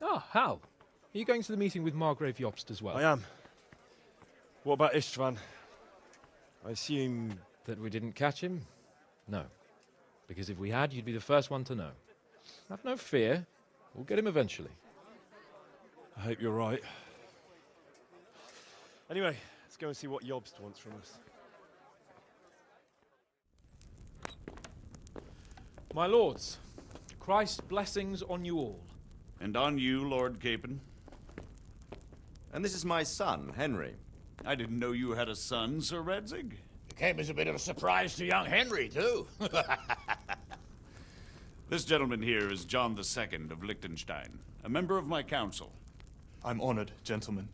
Ah, Hal. Are you going to the meeting with Margrave Jobst as well? I am. What about Istvan? I assume... That we didn't catch him? No. Because if we had, you'd be the first one to know. Have no fear. We'll get him eventually. I hope you're right. Anyway, let's go and see what Jobst wants from us. My lords, Christ's blessings on you all. And on you, Lord Capon. And this is my son, Henry. I didn't know you had a son, Sir Redzig. It came as a bit of a surprise to young Henry, too. This gentleman here is John II of Liechtenstein, a member of my council. I'm honored, gentlemen.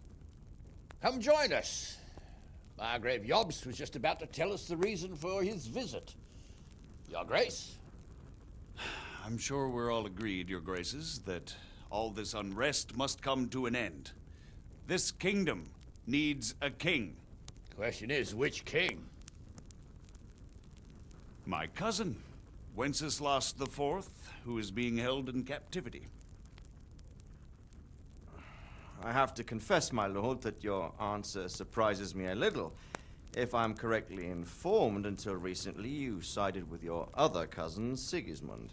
Come join us. Margrave Jobst was just about to tell us the reason for his visit. Your Grace? I'm sure we're all agreed, Your Graces, that all this unrest must come to an end. This kingdom needs a king. Question is, which king? My cousin, Wenceslas IV, who is being held in captivity. I have to confess, my lord, that your answer surprises me a little. If I'm correctly informed, until recently you sided with your other cousin, Sigismund.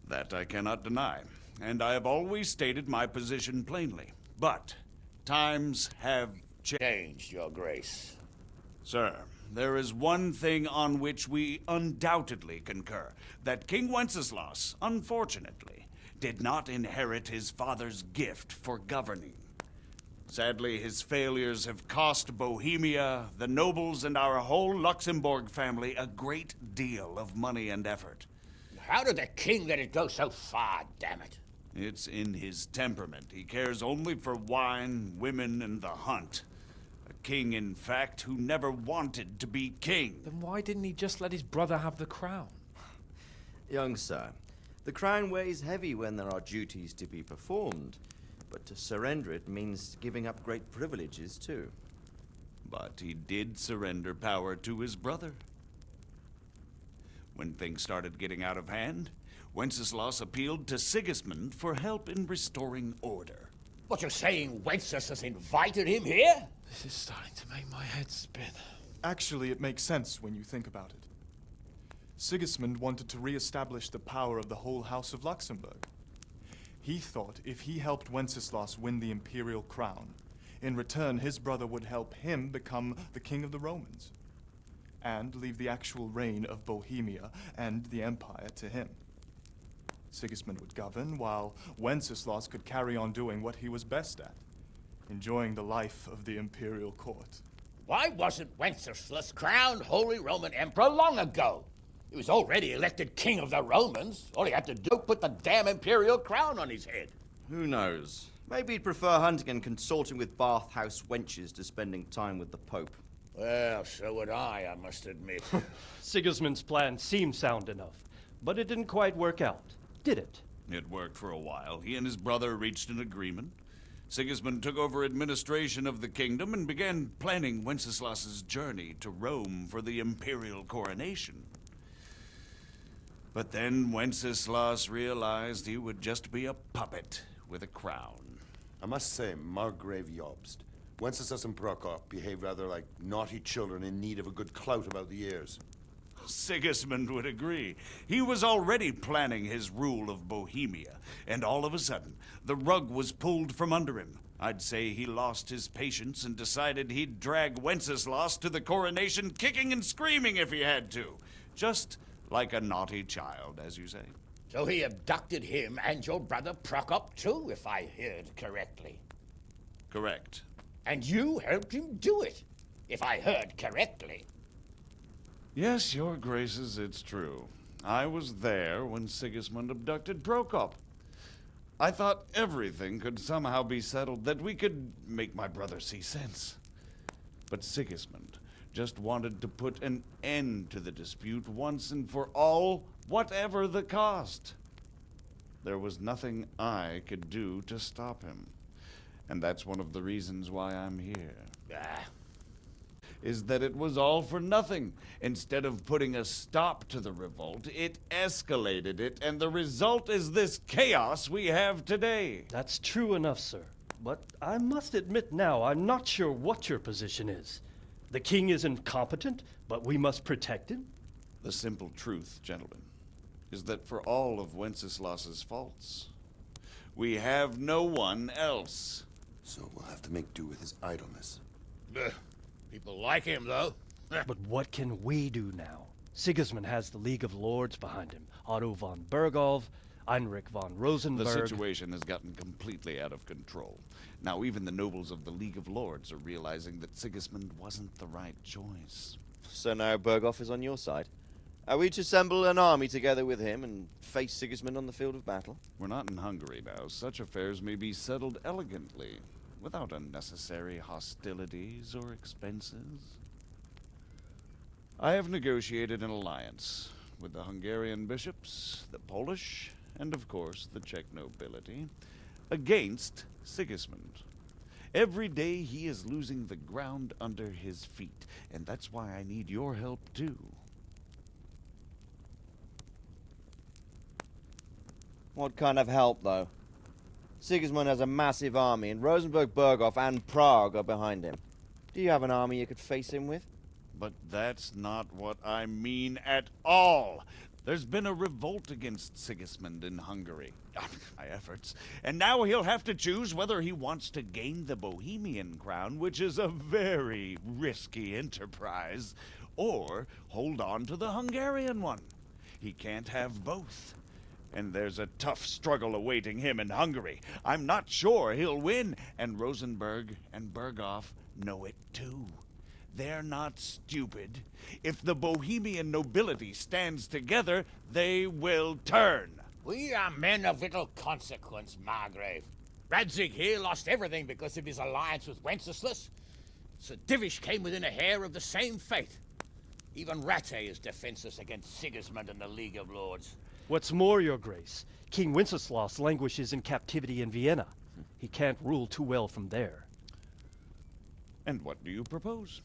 That I cannot deny, and I have always stated my position plainly. But times have Changed, Your Grace. Sir, there is one thing on which we undoubtedly concur, that King Wenceslas, unfortunately, did not inherit his father's gift for governing. Sadly, his failures have cost Bohemia, the nobles, and our whole Luxembourg family a great deal of money and effort. How did the king let it go so far, damn it? It's in his temperament. He cares only for wine, women, and the hunt. A king, in fact, who never wanted to be king. Then why didn't he just let his brother have the crown? Young sir, the crown weighs heavy when there are duties to be performed, but to surrender it means giving up great privileges too. But he did surrender power to his brother. When things started getting out of hand, Wenceslas appealed to Sigismund for help in restoring order. What, you're saying Wenceslas invited him here? This is starting to make my head spin. Actually, it makes sense when you think about it. Sigismund wanted to re-establish the power of the whole House of Luxembourg. He thought if he helped Wenceslas win the imperial crown, in return his brother would help him become the king of the Romans, and leave the actual reign of Bohemia and the empire to him. Sigismund would govern, while Wenceslas could carry on doing what he was best at, enjoying the life of the imperial court. Why wasn't Wenceslas crowned Holy Roman Emperor long ago? He was already elected king of the Romans. All he had to do was put the damn imperial crown on his head. Who knows? Maybe he'd prefer hunting and consorting with bathhouse wenches to spending time with the Pope. Well, so would I must admit. Sigismund's plan seemed sound enough, but it didn't quite work out, did it? It worked for a while. He and his brother reached an agreement. Sigismund took over administration of the kingdom and began planning Wenceslas's journey to Rome for the imperial coronation. But then Wenceslas realized he would just be a puppet with a crown. I must say, Margrave Jobst, Wenceslas and Prokop behave rather like naughty children in need of a good clout about the ears. Sigismund would agree. He was already planning his rule of Bohemia, and all of a sudden, the rug was pulled from under him. I'd say he lost his patience and decided he'd drag Wenceslas to the coronation kicking and screaming if he had to. Just like a naughty child, as you say. So he abducted him and your brother Prokop too, if I heard correctly. Correct. And you helped him do it, if I heard correctly. Yes, your graces, it's true. I was there when Sigismund abducted Prokop. I thought everything could somehow be settled, that we could make my brother see sense. But Sigismund just wanted to put an end to the dispute once and for all, whatever the cost. There was nothing I could do to stop him. And that's one of the reasons why I'm here. is that it was all for nothing. Instead of putting a stop to the revolt, it escalated it, and the result is this chaos we have today. That's true enough, sir. But I must admit now, I'm not sure what your position is. The king is incompetent, but we must protect him? The simple truth, gentlemen, is that for all of Wenceslas's faults, we have no one else. So we'll have to make do with his idleness. People like him, though. But what can we do now? Sigismund has the League of Lords behind him. Otto von Bergholf, Heinrich von Rosenberg. The situation has gotten completely out of control. Now even the nobles of the League of Lords are realizing that Sigismund wasn't the right choice. So now Berghoff is on your side. Are we to assemble an army together with him and face Sigismund on the field of battle? We're not in Hungary now. Such affairs may be settled elegantly, without unnecessary hostilities or expenses. I have negotiated an alliance with the Hungarian bishops, the Polish, and of course the Czech nobility, against Sigismund. Every day he is losing the ground under his feet, and that's why I need your help too. What kind of help, though? Sigismund has a massive army, and Rosenberg, Berghoff, and Prague are behind him. Do you have an army you could face him with? But that's not what I mean at all. There's been a revolt against Sigismund in Hungary. My efforts. And now he'll have to choose whether he wants to gain the Bohemian crown, which is a very risky enterprise, or hold on to the Hungarian one. He can't have both. And there's a tough struggle awaiting him in Hungary. I'm not sure he'll win, and Rosenberg and Berghoff know it too. They're not stupid. If the Bohemian nobility stands together, they will turn. We are men of little consequence, Margrave. Radzig here lost everything because of his alliance with Wenceslas. Sir Divish came within a hair of the same fate. Even Rattay is defenseless against Sigismund and the League of Lords. What's more, your grace, King Wenceslas languishes in captivity in Vienna. He can't rule too well from there. And what do you propose?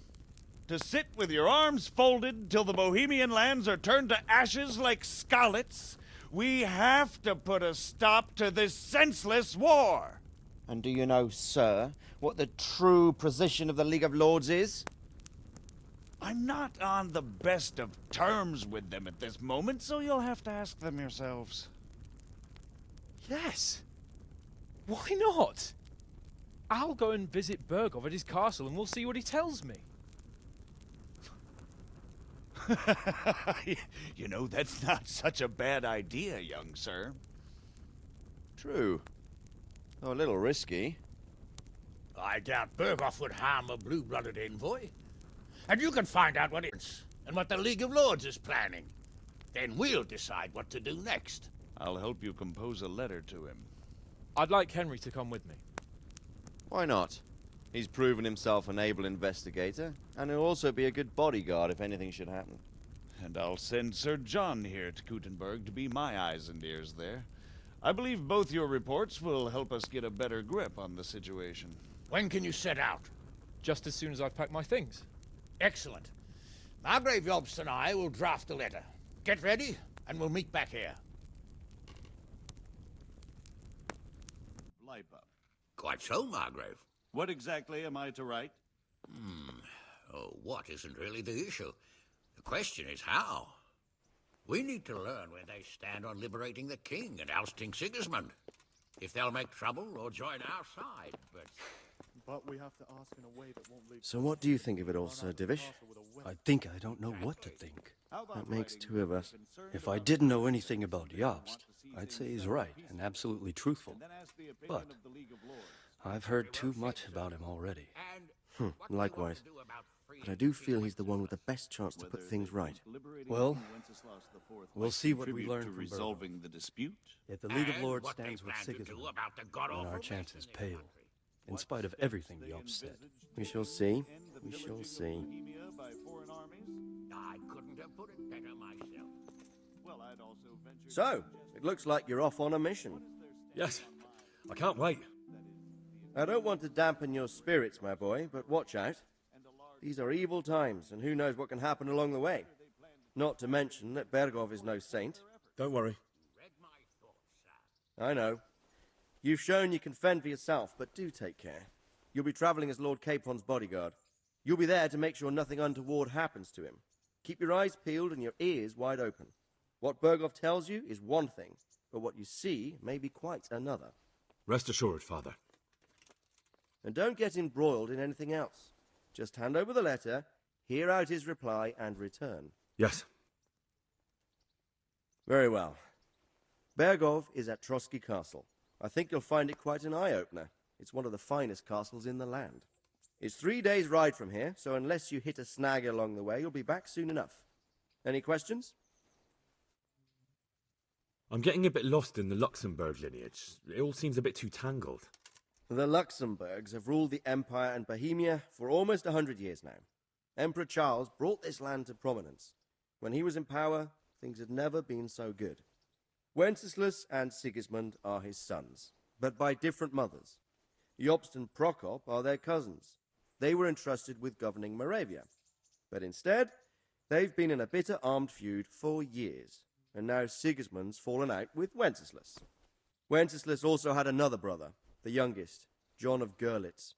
To sit with your arms folded till the Bohemian lands are turned to ashes like scarlets? We have to put a stop to this senseless war. And do you know, sir, what the true position of the League of Lords is? I'm not on the best of terms with them at this moment, so you'll have to ask them yourselves. Yes. Why not? I'll go and visit Berghoff at his castle and we'll see what he tells me. You know, that's not such a bad idea, young sir. True. Though a little risky. I doubt Berghoff would harm a blue-blooded envoy. And you can find out what it is, and what the League of Lords is planning. Then we'll decide what to do next. I'll help you compose a letter to him. I'd like Henry to come with me. Why not? He's proven himself an able investigator, and he'll also be a good bodyguard if anything should happen. And I'll send Sir John here to Kuttenberg to be my eyes and ears there. I believe both your reports will help us get a better grip on the situation. When can you set out? Just as soon as I've packed my things. Excellent. Margrave Jobst and I will draft the letter. Get ready, and we'll meet back here. Lipe up. Quite so, Margrave. What exactly am I to write? Oh, what isn't really the issue. The question is how. We need to learn where they stand on liberating the king and ousting Sigismund. If they'll make trouble or join our side, But we have to ask in a way that won't leave... So what do you think of it all, Sir Divish? I think I don't know what to think. That makes two of us. If I didn't know anything about Jobst, I'd say he's right and absolutely truthful. But I've heard too much about him already. Likewise. But I do feel he's the one with the best chance to put things right. Well, we'll see what we learn to from resolving the dispute. If the League of And Lords what they stands with plan to do Sigismund, about the then god-awful our chances mess in pale. the In spite of everything Jobst said. We shall see. We shall see. I couldn't have put it better myself. So, it looks like you're off on a mission. Yes, I can't wait. I don't want to dampen your spirits, my boy, but watch out. These are evil times, and who knows what can happen along the way. Not to mention that Bergov is no saint. Don't worry. I know. You've shown you can fend for yourself, but do take care. You'll be traveling as Lord Capron's bodyguard. You'll be there to make sure nothing untoward happens to him. Keep your eyes peeled and your ears wide open. What Bergov tells you is one thing, but what you see may be quite another. Rest assured, Father. And don't get embroiled in anything else. Just hand over the letter, hear out his reply, and return. Yes. Very well. Bergov is at Trotsky Castle. I think you'll find it quite an eye-opener. It's one of the finest castles in the land. It's 3 days' ride from here, so unless you hit a snag along the way, you'll be back soon enough. Any questions? I'm getting a bit lost in the Luxembourg lineage. It all seems a bit too tangled. The Luxembourgs have ruled the Empire and Bohemia for almost 100 years now. Emperor Charles brought this land to prominence. When he was in power, things had never been so good. Wenceslas and Sigismund are his sons, but by different mothers. Jobst and Prokop are their cousins. They were entrusted with governing Moravia. But instead, they've been in a bitter armed feud for years, and now Sigismund's fallen out with Wenceslas. Wenceslas also had another brother, the youngest, John of Görlitz,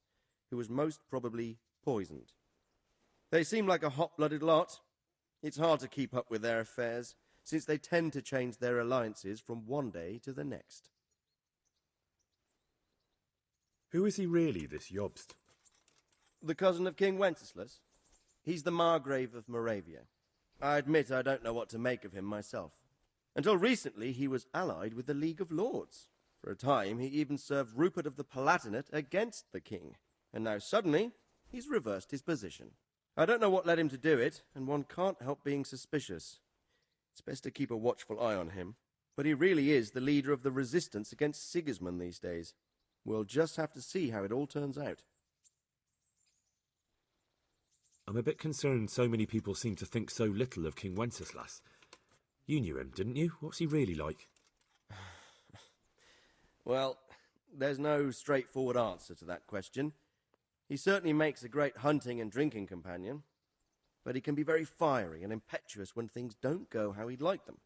who was most probably poisoned. They seem like a hot-blooded lot. It's hard to keep up with their affairs, since they tend to change their alliances from one day to the next. Who is he really, this Jobst? The cousin of King Wenceslas. He's the Margrave of Moravia. I admit I don't know what to make of him myself. Until recently, he was allied with the League of Lords. For a time, he even served Rupert of the Palatinate against the king. And now suddenly, he's reversed his position. I don't know what led him to do it, and one can't help being suspicious. It's best to keep a watchful eye on him. But he really is the leader of the resistance against Sigismund these days. We'll just have to see how it all turns out. I'm a bit concerned so many people seem to think so little of King Wenceslas. You knew him, didn't you? What's he really like? Well, there's no straightforward answer to that question. He certainly makes a great hunting and drinking companion, but he can be very fiery and impetuous when things don't go how he'd like them.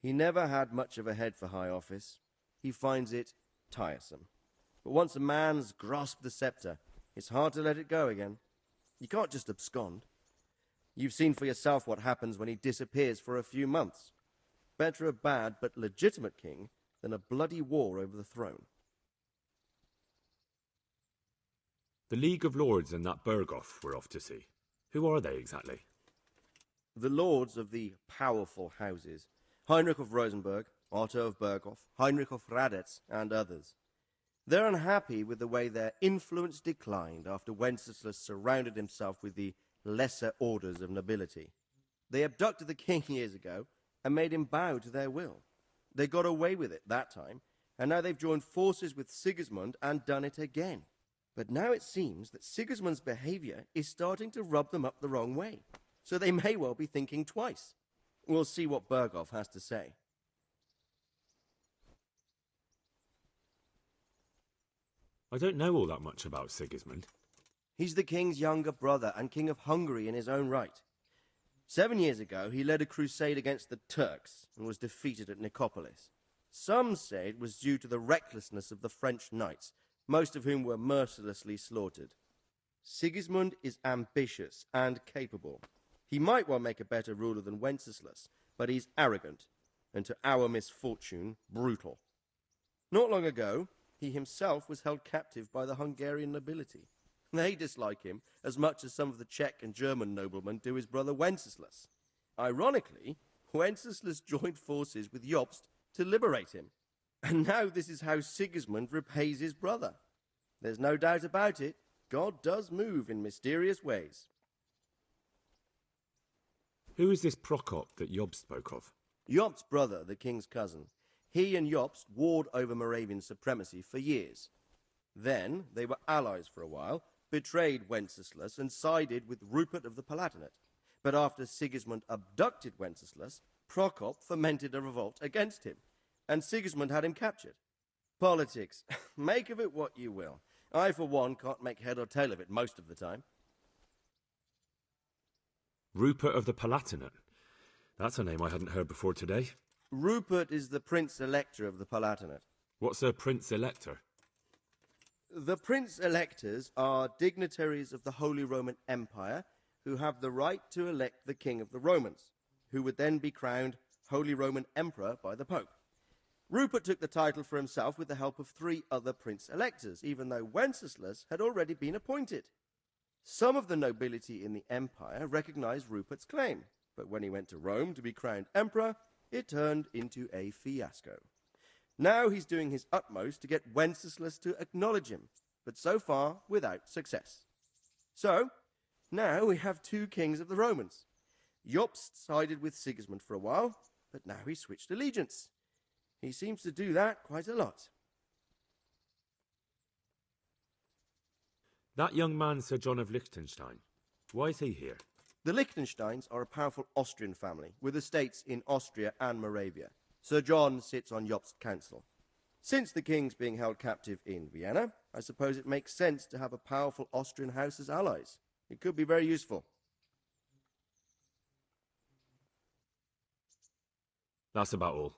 He never had much of a head for high office. He finds it tiresome. But once a man's grasped the scepter, it's hard to let it go again. You can't just abscond. You've seen for yourself what happens when he disappears for a few months. Better a bad but legitimate king than a bloody war over the throne. The League of Lords and that Berghoff we're off to see. Who are they exactly? The lords of the powerful houses. Heinrich of Rosenberg, Otto of Berghoff, Heinrich of Radetz, and others. They're unhappy with the way their influence declined after Wenceslas surrounded himself with the lesser orders of nobility. They abducted the king years ago and made him bow to their will. They got away with it that time, and now they've joined forces with Sigismund and done it again. But now it seems that Sigismund's behavior is starting to rub them up the wrong way, so they may well be thinking twice. We'll see what Berghoff has to say. I don't know all that much about Sigismund. He's the king's younger brother and king of Hungary in his own right. 7 years ago, he led a crusade against the Turks and was defeated at Nicopolis. Some say it was due to the recklessness of the French knights, most of whom were mercilessly slaughtered. Sigismund is ambitious and capable. He might well make a better ruler than Wenceslas, but he's arrogant, and to our misfortune, brutal. Not long ago, he himself was held captive by the Hungarian nobility. They dislike him as much as some of the Czech and German noblemen do his brother Wenceslas. Ironically, Wenceslas joined forces with Jobst to liberate him. And now this is how Sigismund repays his brother. There's no doubt about it, God does move in mysterious ways. Who is this Prokop that Job spoke of? Jobst's brother, the king's cousin. He and Jobst warred over Moravian supremacy for years. Then they were allies for a while, betrayed Wenceslas and sided with Rupert of the Palatinate. But after Sigismund abducted Wenceslas, Prokop fomented a revolt against him, and Sigismund had him captured. Politics. Make of it what you will. I, for one, can't make head or tail of it most of the time. Rupert of the Palatinate. That's a name I hadn't heard before today. Rupert is the Prince-Elector of the Palatinate. What's a Prince-Elector? The Prince-Electors are dignitaries of the Holy Roman Empire who have the right to elect the King of the Romans, who would then be crowned Holy Roman Emperor by the Pope. Rupert took the title for himself with the help of 3 other Prince-Electors, even though Wenceslas had already been appointed. Some of the nobility in the empire recognized Rupert's claim, but when he went to Rome to be crowned emperor, it turned into a fiasco. Now he's doing his utmost to get Wenceslas to acknowledge him, but so far without success. So, now we have 2 kings of the Romans. Jobst sided with Sigismund for a while, but now he's switched allegiance. He seems to do that quite a lot. That young man, Sir John of Liechtenstein. Why is he here? The Liechtensteins are a powerful Austrian family with estates in Austria and Moravia. Sir John sits on Jobst's council. Since the king's being held captive in Vienna, I suppose it makes sense to have a powerful Austrian house as allies. It could be very useful. That's about all.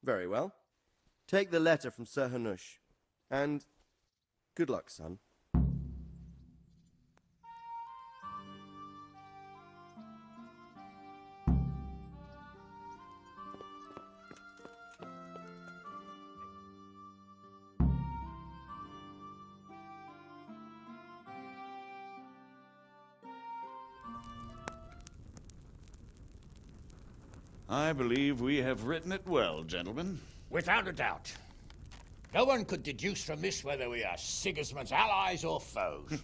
Very well. Take the letter from Sir Hanush. And good luck, son. I believe we have written it well, gentlemen. Without a doubt. No one could deduce from this whether we are Sigismund's allies or foes.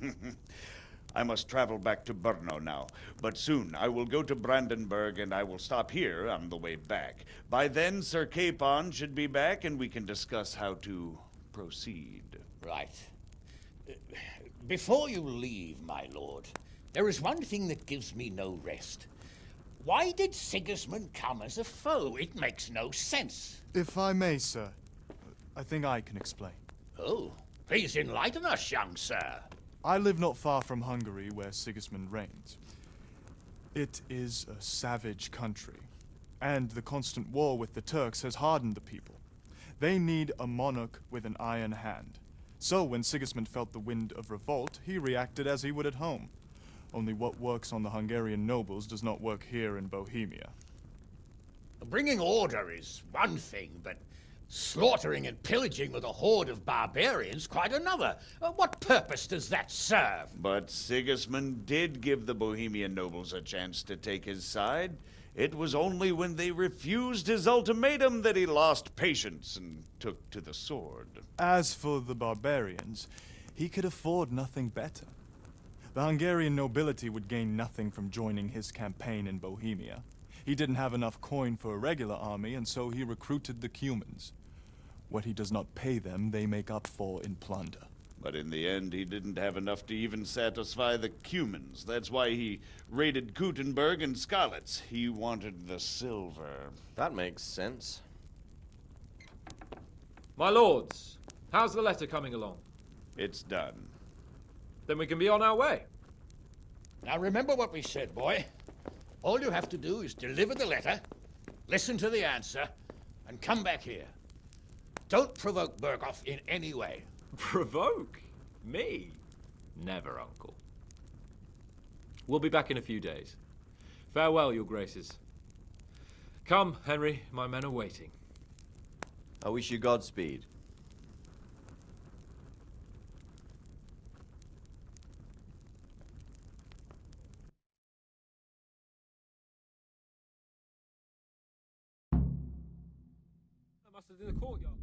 I must travel back to Brno now, but soon I will go to Brandenburg and I will stop here on the way back. By then, Sir Capon should be back and we can discuss how to proceed. Right. Before you leave, my lord, there is one thing that gives me no rest. Why did Sigismund come as a foe? It makes no sense. If I may, sir, I think I can explain. Oh, please enlighten us, young sir. I live not far from Hungary, where Sigismund reigns. It is a savage country, and the constant war with the Turks has hardened the people. They need a monarch with an iron hand. So when Sigismund felt the wind of revolt, he reacted as he would at home. Only what works on the Hungarian nobles does not work here in Bohemia. Bringing order is one thing, but slaughtering and pillaging with a horde of barbarians quite another. What purpose does that serve? But Sigismund did give the Bohemian nobles a chance to take his side. It was only when they refused his ultimatum that he lost patience and took to the sword. As for the barbarians, he could afford nothing better. The Hungarian nobility would gain nothing from joining his campaign in Bohemia. He didn't have enough coin for a regular army, and so he recruited the Cumans. What he does not pay them, they make up for in plunder. But in the end, he didn't have enough to even satisfy the Cumans. That's why he raided Gutenberg and Skalitz. He wanted the silver. That makes sense. My lords, how's the letter coming along? It's done. Then we can be on our way. Now remember what we said, boy. All you have to do is deliver the letter, listen to the answer, and come back here. Don't provoke Berghoff in any way. Provoke? Me? Never, Uncle. We'll be back in a few days. Farewell, your graces. Come, Henry, my men are waiting. I wish you Godspeed. I must have been in the courtyard.